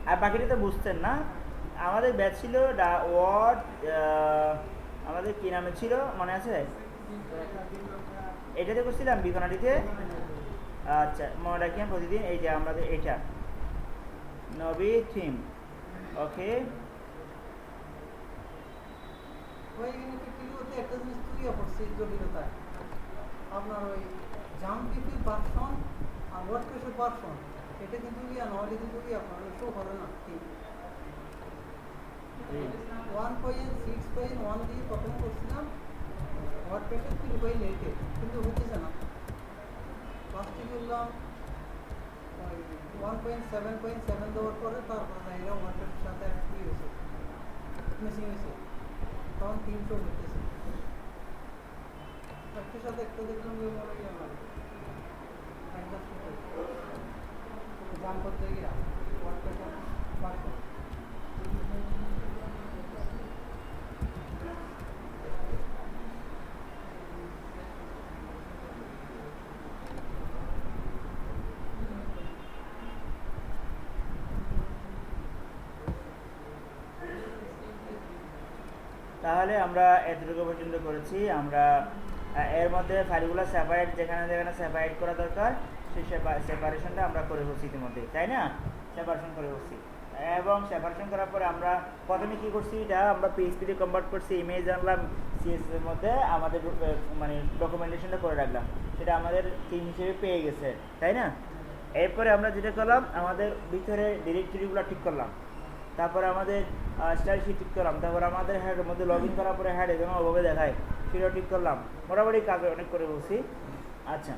আর বাকিটা তো বুঝতেন না। আমাদের ব্যাচ ছিল ওয়ার্ড, আমাদের কি নামে ছিল মনে আছে? এটাতে করছিলাম বিকোনাটিতে। আচ্ছা মনে রাখিলাম প্রতিদিন এই যে আমাদের এটা নবী থিম। ওকে ওই ইউনিফিটিগুলোতে একটা জিনিস তৈরি করছে জটিলতা আপনার ওই জাম্পিপির ভার্সন আর ওয়ার্ডপ্রেসের ভার্সন এটা কিন্তু ইয়া নয়, এটা কিন্তু আপনার শো করে না। ঠিক 1.6.1 দিয়ে প্রথম করছিলাম ওয়ার্ডপ্রেসের 3.8 কিন্তু হচ্ছে না। লাস্টে করলাম ওই 1.7.7 দেওয়ার পরে তারপরে জায়গা ওয়ার্ডপ্রেসের সাথে কি হয়েছে মিসিং হয়েছে, তখন 300 হইতেছে। একটার সাথে একটা দেখলাম যে মনে হয় আমার একটা জাম করতে গিয়ে ওয়ার্ডপ্রেসের ভার্সন তাহলে আমরা এতটুকু পর্যন্ত করেছি। আমরা এর মধ্যে ফাইলগুলো সেপারেট যেখানে যেখানে সেপারেট করা দরকার সেই সেপারেশনটা আমরা করে বসছি ইতিমধ্যে, তাই না? সেপারেশন করে বসছি এবং সেপারেশন করার পরে আমরা প্রথমে কী করছি, এটা আমরা পিএইচপিতে কনভার্ট করছি, ইমেজ আনলাম সিএসএস এর মধ্যে, আমাদের মানে ডকুমেন্টেশনটা করে রাখলাম, সেটা আমাদের টিম হিসেবে পেয়ে গেছে, তাই না? এরপরে আমরা যেটা করলাম আমাদের ভিতরে ডিরেক্টরিগুলো ঠিক করলাম, তারপরে আমাদের স্টাইল শিট ঠিক করলাম, তারপরে আমাদের হ্যাডের মধ্যে লগ ইন করার পরে হ্যাডে যেন ওভাবে দেখায় সেটাও ঠিক করলাম। মোটামুটি কাজ অনেক করে বলছি। আচ্ছা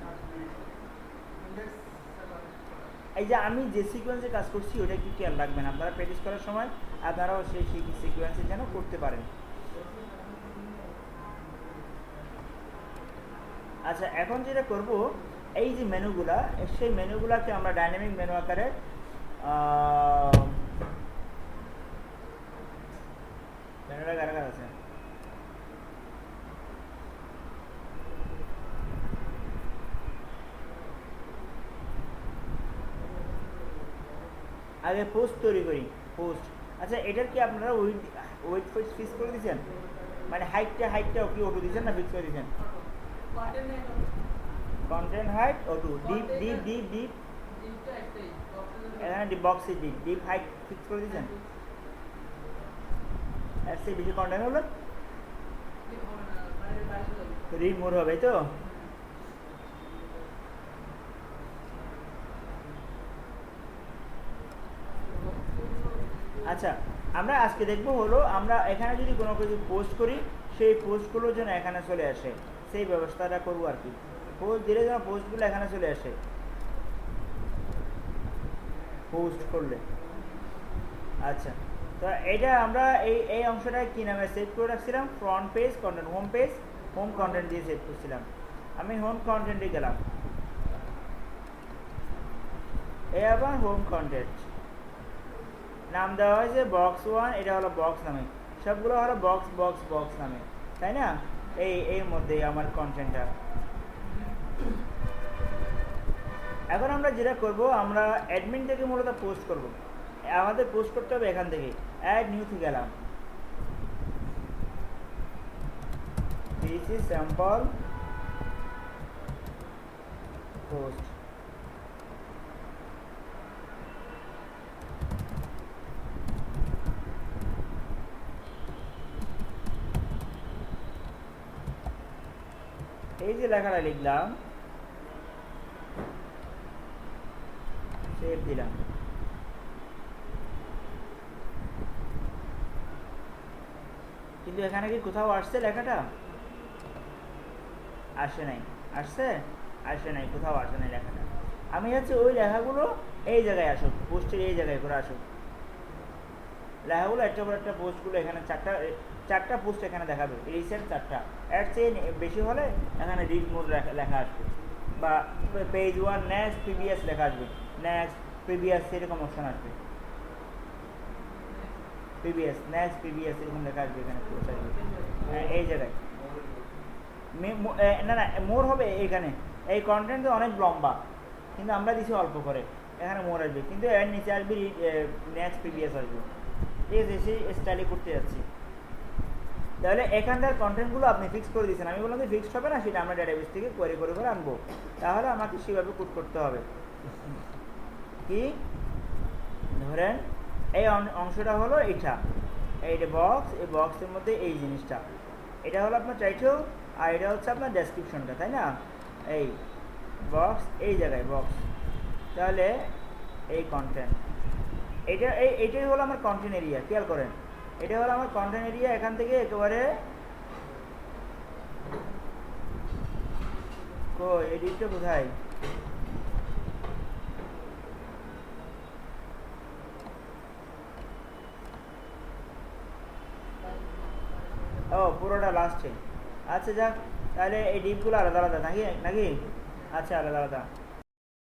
এই যে আমি যে সিকোয়েন্সে কাজ করছি ওটা কি খেয়াল রাখবেন আপনারা প্র্যাকটিস করার সময়, আপনারাও সেই সিকোয়েন্সে যেন করতে পারেন। আচ্ছা এখন যেটা করব, এই যে মেনুগুলা, সেই মেনুগুলাকে আমরা ডাইনামিক মেনু আকারে মেনুটা কারা আছে আগে পোস্ট তৈরি করি। পোস্ট আচ্ছা এটার কি আপনারা ওয়েট ফিক্স করে দিয়েছেন? মানে হাইটটা কি অটো দিয়েছেন না ফিক্স করে দিয়েছেন? Content height auto, deep deep deep deep এখানে বক্সে ডিপ ডিপ হাইট ফিক্স করে দিয়েছেন? এর চেয়ে বেশি কন্টেন্ট হলো রিড মোড হবে তো। আচ্ছা আমরা আজকে দেখবো হলো আমরা এখানে যদি কোনো কিছু পোস্ট করি সেই পোস্টগুলো যেন এখানে চলে আসে, সেই ব্যবস্থাটা করবো আর কি। পোস্ট দিলে যেন পোস্টগুলো এখানে চলে আসে পোস্ট করলে। আচ্ছা তো এটা আমরা এই অংশটা কি নামে সেভ করে রাখছিলাম? Front page content, home page home content দিয়ে সেভ করছিলাম। আমি হোম কন্টেন্টে গেলাম, এই আবার হোম কন্টেন্ট নাম দেওয়া হয়েছে বক্স 1, এটা হলো বক্স নামে, সবগুলো হলো বক্স বক্স বক্স নামে, তাই না? এর মধ্যেই আমার কন্টেন্টটা। এখন আমরা যেটা করব, আমরা অ্যাডমিন থেকে মূলত পোস্ট করব, আমাদের পোস্ট করতে হবে এখান থেকে অ্যাড নিউতে গেলাম, দিস ইজ স্যাম্পল পোস্ট। এই যে লেখাটা লিখলাম, সেভ দিলাম, কিন্তু এখানে কি কোথাও আসছে লেখাটা? আসে নাই। আসে নাই, কোথাও আসে নাই লেখাটা। আমি হচ্ছে ওই লেখাগুলো এই জায়গায় আসুক, পোস্টের এই জায়গায় করে আসুক লেখাগুলো, একটা পর একটা পোস্টগুলো এখানে চারটা পোস্ট এখানে দেখাবে, রিসেন্ট 4টা, এর চেয়ে বেশি হলে এখানে রিড মোড লেখা আসবে, বা পেজ 1 নেক্সট প্রিভিয়াস লেখা আসবে, নেক্সট প্রিভিয়াস এরকম অপশন আসবে, প্রিভিয়াস নেক্সট প্রিভিয়াস এরকম লেখা আসবে এখানে পোস্ট আসবে এই জায়গায়। না না মোর হবে এইখানে, এই কন্টেন্ট তো অনেক লম্বা কিন্তু আমরা দিছি অল্প করে, এখানে মোর আসবে, কিন্তু এর নিচে আসবে নেক্সট প্রিভিয়াস আসবে। ঠিক আছে, সেই স্টাইলে করতে যাচ্ছি। তাহলে এখানকার কন্টেন্টগুলো আপনি ফিক্স করে দিয়েছেন, আমি বললাম যে ফিক্সড হবে না, সেটা আমরা ডেটাবেস থেকে কোয়েরি করে করে আনবো। তাহলে আমাকে সেভাবে কোড করতে হবে। কি ধরেন এই অংশটা হলো এইটা, এইটা বক্স, এই বক্সের মধ্যে এই জিনিসটা, এটা হলো আপনার টাইটেল, আর এটা হচ্ছে আপনার ডেসক্রিপশনটা, তাই না? এই বক্স, এই জায়গায় বক্স, তাহলে এই কন্টেন্ট, এইটাই হলো আমার কন্টেন্ট এরিয়া। খেয়াল করেন, এটা হলো আমার কন্টেন্ট এরিয়া। এখান থেকে একেবারে এডিটটা কোথায়? ও পুরোটা লাস্টে। আচ্ছা যাক, তাহলে এই ডিপগুলো আলাদা আলাদা নাকি নাকি? আচ্ছা আলাদা আলাদা।